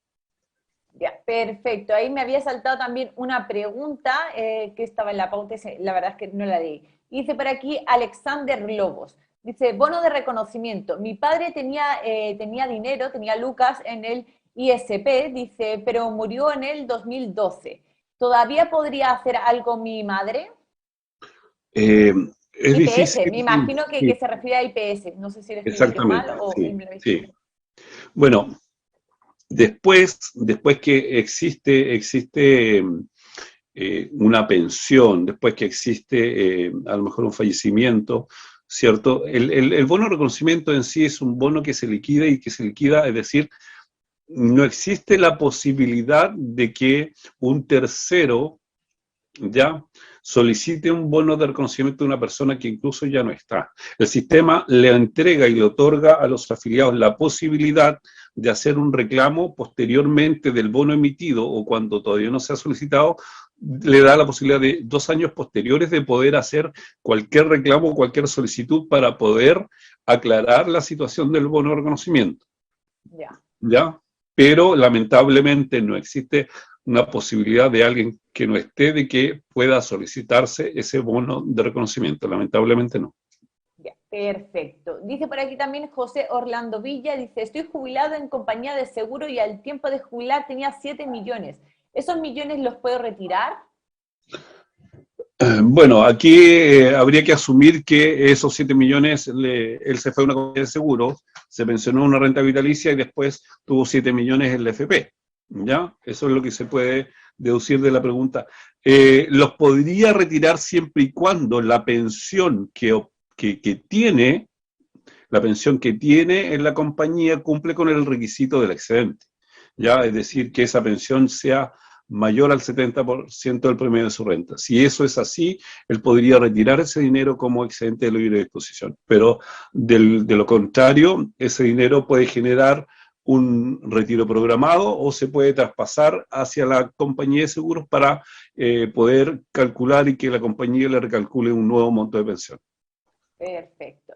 Ya, perfecto. Ahí me había saltado también una pregunta que estaba en la pauta, la verdad es que no la leí. Dice por aquí Alexander Lobos. Dice, bono de reconocimiento. Mi padre tenía dinero, tenía lucas en el ISP, dice, pero murió en el 2012. ¿Todavía podría hacer algo mi madre? Es IPS, difícil, me imagino que sí, se refiere a IPS. No sé si lo escribí yo exactamente, mal o sí, me lo he visto. sí. Bueno, después que existe una pensión, después que existe a lo mejor un fallecimiento, ¿cierto? El bono de reconocimiento en sí es un bono que se liquida y que se liquida, es decir, no existe la posibilidad de que un tercero ya solicite un bono de reconocimiento de una persona que incluso ya no está. El sistema le entrega y le otorga a los afiliados la posibilidad de hacer un reclamo posteriormente del bono emitido o cuando todavía no se ha solicitado, le da la posibilidad de 2 años posteriores de poder hacer cualquier reclamo o cualquier solicitud para poder aclarar la situación del bono de reconocimiento. Ya. ¿Ya? Pero lamentablemente no existe una posibilidad de alguien que no esté de que pueda solicitarse ese bono de reconocimiento. Lamentablemente no. Ya, perfecto. Dice por aquí también José Orlando Villa, dice, estoy jubilado en compañía de seguro y al tiempo de jubilar tenía 7 millones. ¿Esos millones los puedo retirar? Bueno, aquí habría que asumir que esos 7 millones, él se fue a una compañía de seguros, se pensionó una renta vitalicia y después tuvo 7 millones en la FP. ¿Ya? Eso es lo que se puede deducir de la pregunta. Los podría retirar siempre y cuando la pensión que tiene, la pensión que tiene en la compañía cumple con el requisito del excedente. ¿Ya? Es decir, que esa pensión sea mayor al 70% del promedio de su renta. Si eso es así, él podría retirar ese dinero como excedente de libre disposición. Pero de lo contrario, ese dinero puede generar un retiro programado o se puede traspasar hacia la compañía de seguros para poder calcular y que la compañía le recalcule un nuevo monto de pensión. Perfecto.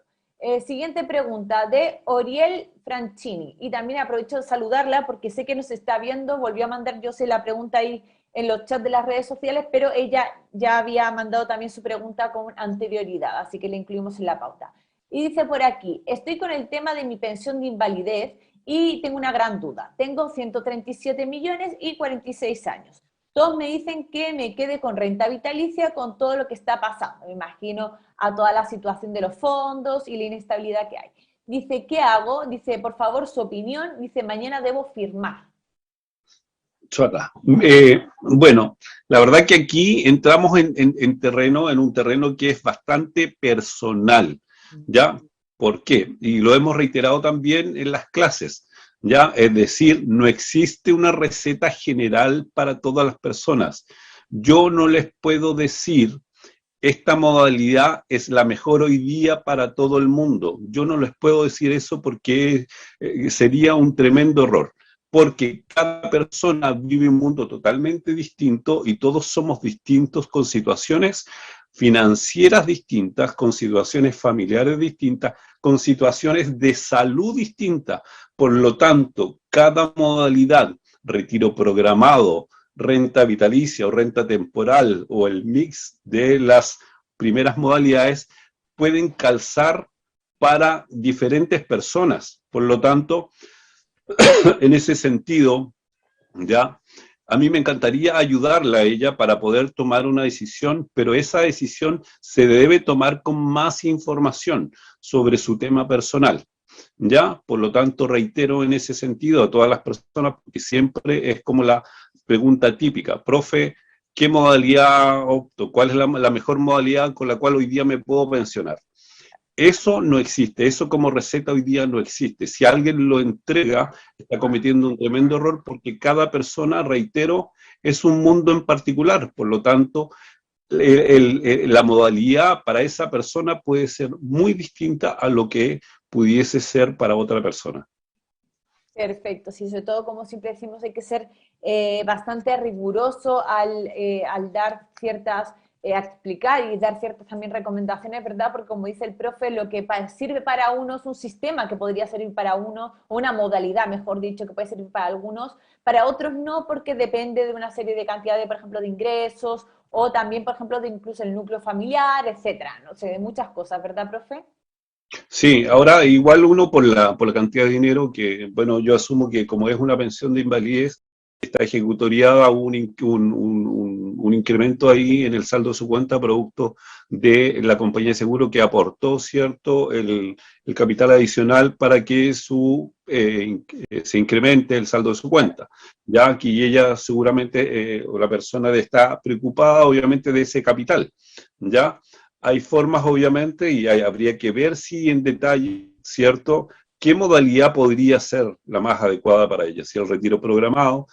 Siguiente pregunta de Oriel Franchini. Y también aprovecho de saludarla porque sé que nos está viendo. Volvió a mandar, yo sé, la pregunta ahí en los chats de las redes sociales, pero ella ya había mandado también su pregunta con anterioridad, así que la incluimos en la pauta. Y dice por aquí, estoy con el tema de mi pensión de invalidez y tengo una gran duda. Tengo 137 millones y 46 años. Todos me dicen que me quede con renta vitalicia con todo lo que está pasando. Me imagino a toda la situación de los fondos y la inestabilidad que hay. Dice, ¿qué hago? Dice, por favor, su opinión. Dice, mañana debo firmar. Chota. Bueno, la verdad que aquí entramos en un terreno que es bastante personal, ¿ya? ¿Por qué? Y lo hemos reiterado también en las clases, ¿ya? Es decir, no existe una receta general para todas las personas. Yo no les puedo decir, esta modalidad es la mejor hoy día para todo el mundo. Yo no les puedo decir eso porque sería un tremendo error, porque cada persona vive un mundo totalmente distinto y todos somos distintos con situaciones financieras distintas, con situaciones familiares distintas, con situaciones de salud distintas. Por lo tanto, cada modalidad, retiro programado, renta vitalicia o renta temporal o el mix de las primeras modalidades pueden calzar para diferentes personas. Por lo tanto, en ese sentido, ¿ya? A mí me encantaría ayudarla a ella para poder tomar una decisión, pero esa decisión se debe tomar con más información sobre su tema personal. ¿Ya? Por lo tanto, reitero en ese sentido a todas las personas, porque siempre es como la pregunta típica, profe, ¿qué modalidad opto? ¿Cuál es la mejor modalidad con la cual hoy día me puedo pensionar? Eso no existe, eso como receta hoy día no existe. Si alguien lo entrega, está cometiendo un tremendo error porque cada persona, reitero, es un mundo en particular. Por lo tanto, la modalidad para esa persona puede ser muy distinta a lo que pudiese ser para otra persona. Perfecto, sí, sobre todo, como siempre decimos, hay que ser bastante riguroso al dar ciertas, a explicar y dar ciertas también recomendaciones, ¿verdad? Porque como dice el profe, lo que sirve para uno es un sistema que podría servir para uno, o una modalidad, mejor dicho, que puede servir para algunos, para otros no, porque depende de una serie de cantidades, por ejemplo, de ingresos, o también, por ejemplo, de incluso el núcleo familiar, etcétera, no sé, de muchas cosas, ¿verdad, profe? Sí, ahora igual uno por la cantidad de dinero que, bueno, yo asumo que como es una pensión de invalidez, está ejecutoriada un incremento ahí en el saldo de su cuenta producto de la compañía de seguro que aportó, ¿cierto?, el capital adicional para que se incremente el saldo de su cuenta. Ya aquí ella seguramente, o la persona está preocupada obviamente de ese capital, ¿ya? Hay formas obviamente y habría que ver si en detalle, ¿cierto?, qué modalidad podría ser la más adecuada para ella, si el retiro programado,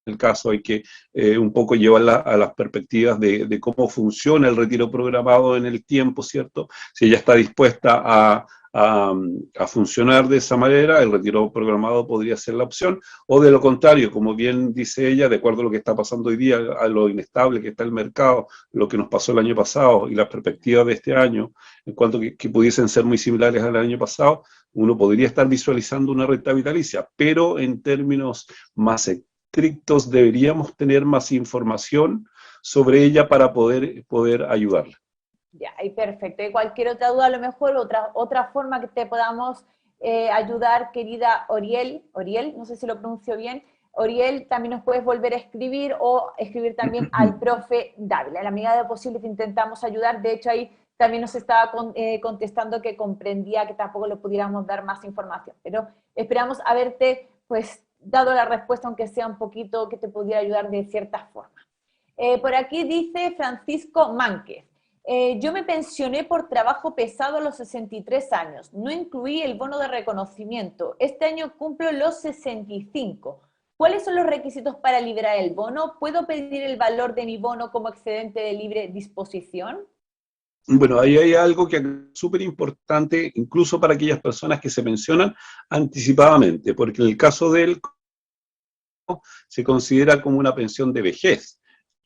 el caso hay que un poco llevarla a las perspectivas de cómo funciona el retiro programado en el tiempo, ¿cierto? Si ella está dispuesta a funcionar de esa manera, el retiro programado podría ser la opción, o de lo contrario, como bien dice ella, de acuerdo a lo que está pasando hoy día, a lo inestable que está el mercado, lo que nos pasó el año pasado y las perspectivas de este año, en cuanto que pudiesen ser muy similares al año pasado, uno podría estar visualizando una renta vitalicia, pero en términos más estrictos deberíamos tener más información sobre ella para poder ayudarla. Ya, y perfecto. Y cualquier otra duda, a lo mejor otra forma que te podamos ayudar, querida Oriel, no sé si lo pronuncio bien, Oriel, también nos puedes volver a escribir o escribir también al profe Dávila. En la medida de lo posible te intentamos ayudar. De hecho, ahí también nos estaba contestando que comprendía que tampoco le pudiéramos dar más información. Pero esperamos haberte, pues, dado la respuesta, aunque sea un poquito, que te pudiera ayudar de cierta forma. Por aquí dice Francisco Mánquez. Yo me pensioné por trabajo pesado a los 63 años. No incluí el bono de reconocimiento. Este año cumplo los 65. ¿Cuáles son los requisitos para liberar el bono? ¿Puedo pedir el valor de mi bono como excedente de libre disposición? Bueno, ahí hay algo que es súper importante, incluso para aquellas personas que se pensionan anticipadamente, porque en el caso de él se considera como una pensión de vejez.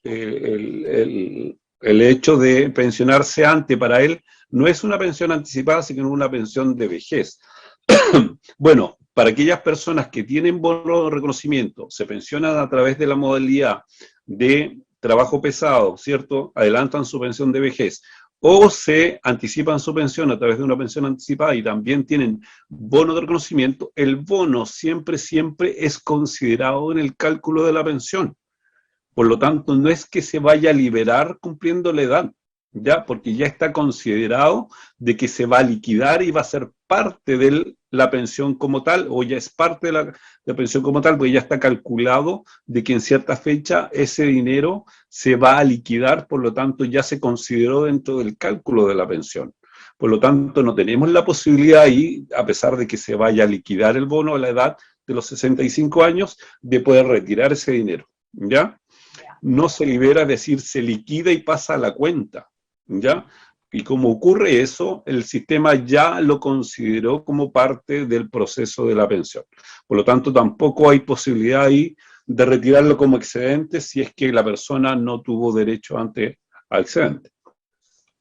El hecho de pensionarse antes para él no es una pensión anticipada, sino una pensión de vejez. Bueno, para aquellas personas que tienen bono de reconocimiento, se pensionan a través de la modalidad de trabajo pesado, ¿cierto? Adelantan su pensión de vejez, o se anticipan su pensión a través de una pensión anticipada y también tienen bono de reconocimiento, el bono siempre, siempre es considerado en el cálculo de la pensión. Por lo tanto, no es que se vaya a liberar cumpliendo la edad, ¿ya? Porque ya está considerado de que se va a liquidar y va a ser parte de la pensión como tal, o ya es parte de la pensión como tal, porque ya está calculado de que en cierta fecha ese dinero se va a liquidar, por lo tanto ya se consideró dentro del cálculo de la pensión. Por lo tanto, no tenemos la posibilidad ahí, a pesar de que se vaya a liquidar el bono a la edad de los 65 años, de poder retirar ese dinero, ¿ya? No se libera, es decir, se liquida y pasa a la cuenta, ¿ya? Y como ocurre eso, el sistema ya lo consideró como parte del proceso de la pensión. Por lo tanto, tampoco hay posibilidad ahí de retirarlo como excedente si es que la persona no tuvo derecho antes al excedente.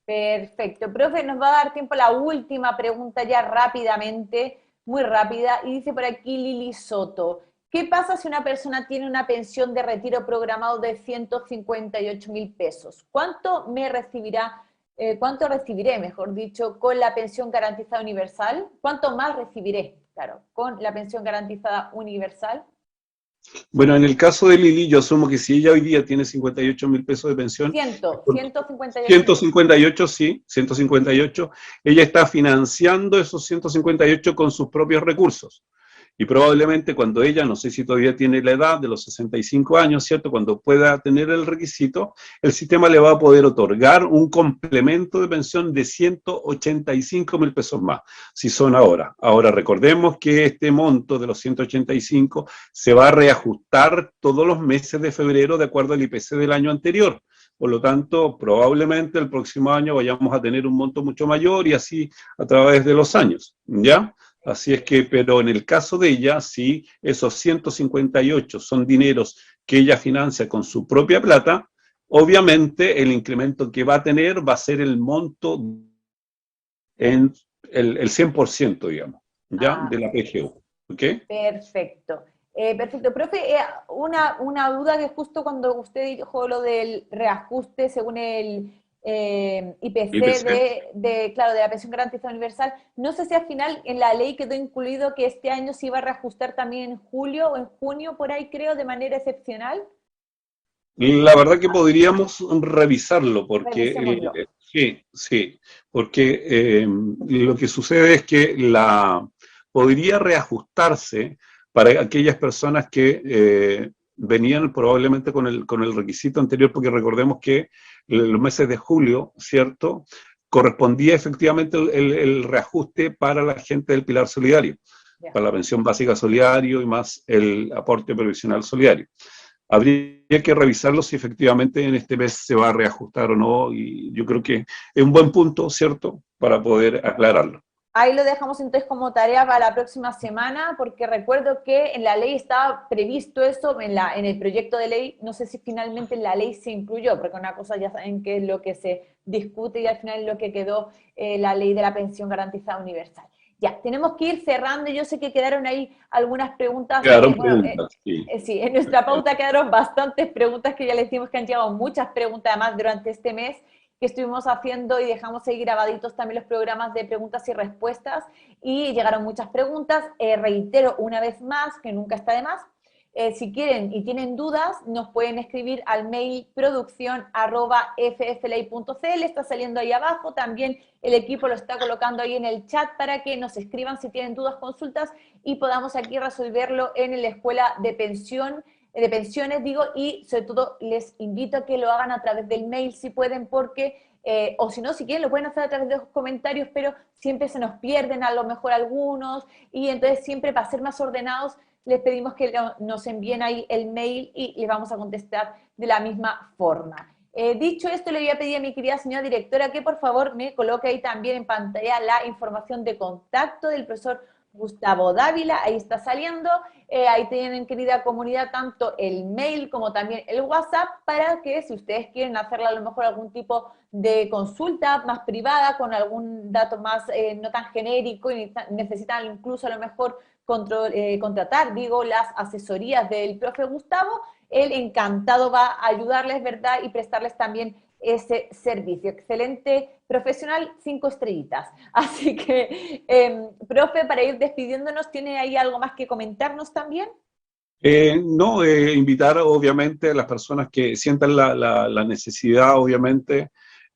Perfecto. Profe, nos va a dar tiempo a la última pregunta ya rápidamente, muy rápida, y dice por aquí Lili Soto. ¿Qué pasa si una persona tiene una pensión de retiro programado de 158.000 pesos? ¿Cuánto recibiré, mejor dicho, con la pensión garantizada universal? ¿Cuánto más recibiré, claro, con la pensión garantizada universal? Bueno, en el caso de Lili, yo asumo que si ella hoy día tiene 58.000 pesos de pensión, 158.000. 158, sí, 158, ella está financiando esos 158 con sus propios recursos. Y probablemente cuando ella, no sé si todavía tiene la edad de los 65 años, ¿cierto? Cuando pueda tener el requisito, el sistema le va a poder otorgar un complemento de pensión de 185.000 pesos más, si son ahora. Ahora recordemos que este monto de los 185 se va a reajustar todos los meses de febrero de acuerdo al IPC del año anterior. Por lo tanto, probablemente el próximo año vayamos a tener un monto mucho mayor y así a través de los años, ¿ya? Así es que, pero en el caso de ella, sí, esos 158 son dineros que ella financia con su propia plata, obviamente el incremento que va a tener va a ser el monto en el 100%, digamos, ¿ya? Ah, De la PGU, ¿ok? perfecto. Perfecto. Profe, una duda que justo cuando usted dijo lo del reajuste según el IPC IPC. claro, de la pensión garantizada universal, no sé si al final en la ley quedó incluido que este año se iba a reajustar también en julio o en junio, por ahí creo, de manera excepcional. La verdad que podríamos revisarlo, porque Revisémoslo. sí, sí, porque lo que sucede es que podría reajustarse para aquellas personas que venían probablemente con el requisito anterior, porque recordemos que los meses de julio, ¿cierto? Correspondía efectivamente el reajuste para la gente del Pilar Solidario, Ya. para la pensión básica solidario y más el aporte previsional solidario. Habría que revisarlo si efectivamente en este mes se va a reajustar o no, y yo creo que es un buen punto, ¿cierto?, para poder aclararlo. Ahí lo dejamos entonces como tarea para la próxima semana, porque recuerdo que en la ley estaba previsto eso, en el proyecto de ley, no sé si finalmente en la ley se incluyó, porque una cosa ya saben que es lo que se discute y al final es lo que quedó la ley de la pensión garantizada universal. Ya, tenemos que ir cerrando, yo sé que quedaron ahí algunas preguntas, Quedaron bueno, preguntas, sí. sí, en nuestra pauta quedaron bastantes preguntas que ya les decimos que han llegado muchas preguntas además durante este mes que estuvimos haciendo y dejamos ahí grabaditos también los programas de preguntas y respuestas y llegaron muchas preguntas. Reitero una vez más, que nunca está de más, si quieren y tienen dudas, nos pueden escribir al mail producción@fflay.cl, está saliendo ahí abajo, también el equipo lo está colocando ahí en el chat para que nos escriban si tienen dudas, consultas y podamos aquí resolverlo en la escuela de pensiones, digo, y sobre todo les invito a que lo hagan a través del mail si pueden, porque, o si no, si quieren, lo pueden hacer a través de los comentarios, pero siempre se nos pierden a lo mejor algunos, y entonces siempre para ser más ordenados, les pedimos que nos envíen ahí el mail y les vamos a contestar de la misma forma. Dicho esto, le voy a pedir a mi querida señora directora que por favor me coloque ahí también en pantalla la información de contacto del profesor Gustavo Dávila, ahí está saliendo, ahí tienen, querida comunidad, tanto el mail como también el WhatsApp, para que si ustedes quieren hacerle a lo mejor algún tipo de consulta más privada, con algún dato más no tan genérico y necesitan incluso a lo mejor contratar, digo, las asesorías del profe Gustavo, él encantado va a ayudarles, ¿verdad? Y prestarles también ese servicio. Excelente profesional, 5 estrellitas. Así que, profe, para ir despidiéndonos, ¿tiene ahí algo más que comentarnos también? No, invitar obviamente a las personas que sientan la necesidad, obviamente,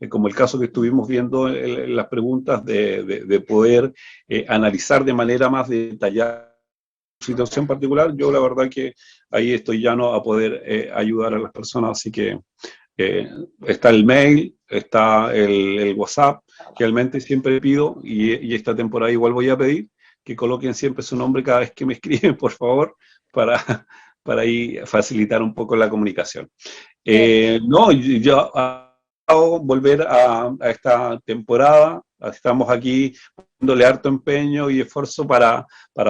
como el caso que estuvimos viendo en las preguntas, de poder analizar de manera más detallada la situación particular. Yo la verdad que ahí estoy llano a poder ayudar a las personas, así que eh, está el mail, está el WhatsApp, realmente siempre pido, y esta temporada igual voy a pedir, que coloquen siempre su nombre cada vez que me escriben, por favor, para, para ahí facilitar un poco la comunicación. No, yo volver a esta temporada, estamos aquí dándole harto empeño y esfuerzo para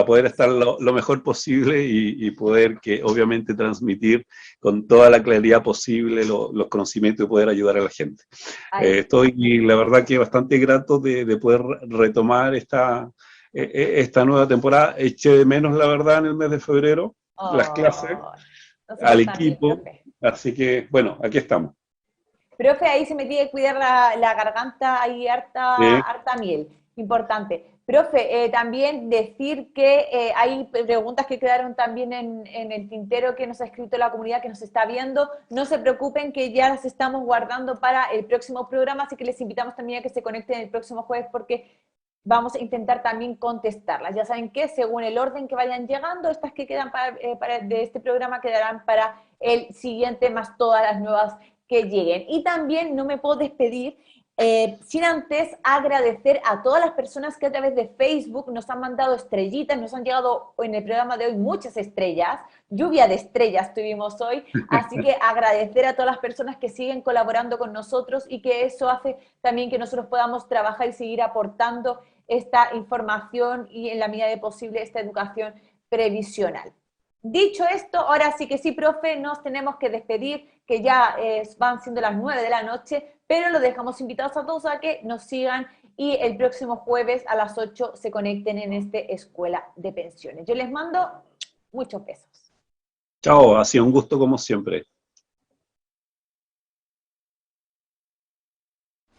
poder estar lo mejor posible y poder que obviamente transmitir con toda la claridad posible los conocimientos y poder ayudar a la gente. Ahí. Estoy la verdad que bastante grato de poder retomar esta nueva temporada. Eché de menos la verdad en el mes de febrero las clases, Oh, al nosotros también, equipo, profe. así que bueno, aquí estamos. Profe, ahí se me tiene que cuidar la garganta, hay harta, ¿Sí? harta miel, importante. Profe, también decir que hay preguntas que quedaron también en el tintero que nos ha escrito la comunidad que nos está viendo. No se preocupen que ya las estamos guardando para el próximo programa, así que les invitamos también a que se conecten el próximo jueves porque vamos a intentar también contestarlas. Ya saben que según el orden que vayan llegando, estas que quedan de este programa quedarán para el siguiente, más todas las nuevas que lleguen. Y también no me puedo despedir sin antes agradecer a todas las personas que a través de Facebook nos han mandado estrellitas, nos han llegado en el programa de hoy muchas estrellas, lluvia de estrellas tuvimos hoy, así que agradecer a todas las personas que siguen colaborando con nosotros y que eso hace también que nosotros podamos trabajar y seguir aportando esta información y en la medida de posible esta educación previsional. Dicho esto, ahora sí que sí, profe, nos tenemos que despedir, que ya van siendo las 9 de la noche, pero los dejamos invitados a todos a que nos sigan y el próximo jueves a las 8 se conecten en este Escuela de Pensiones. Yo les mando muchos besos. Chao, ha sido un gusto como siempre.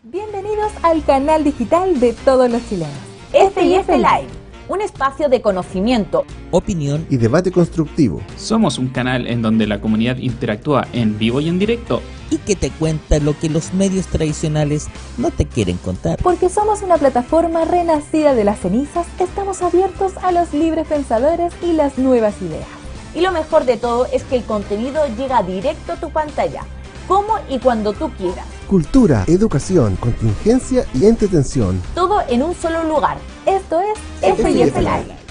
Bienvenidos al canal digital de todos los chilenos. Este y Live. un espacio de conocimiento, opinión y debate constructivo. Somos un canal en donde la comunidad interactúa en vivo y en directo. Y que te cuenta lo que los medios tradicionales no te quieren contar. Porque somos una plataforma renacida de las cenizas, estamos abiertos a los libres pensadores y las nuevas ideas. Y lo mejor de todo es que el contenido llega directo a tu pantalla, como y cuando tú quieras. Cultura, educación, contingencia y entretención. Todo en un solo lugar. Esto es FYF Live.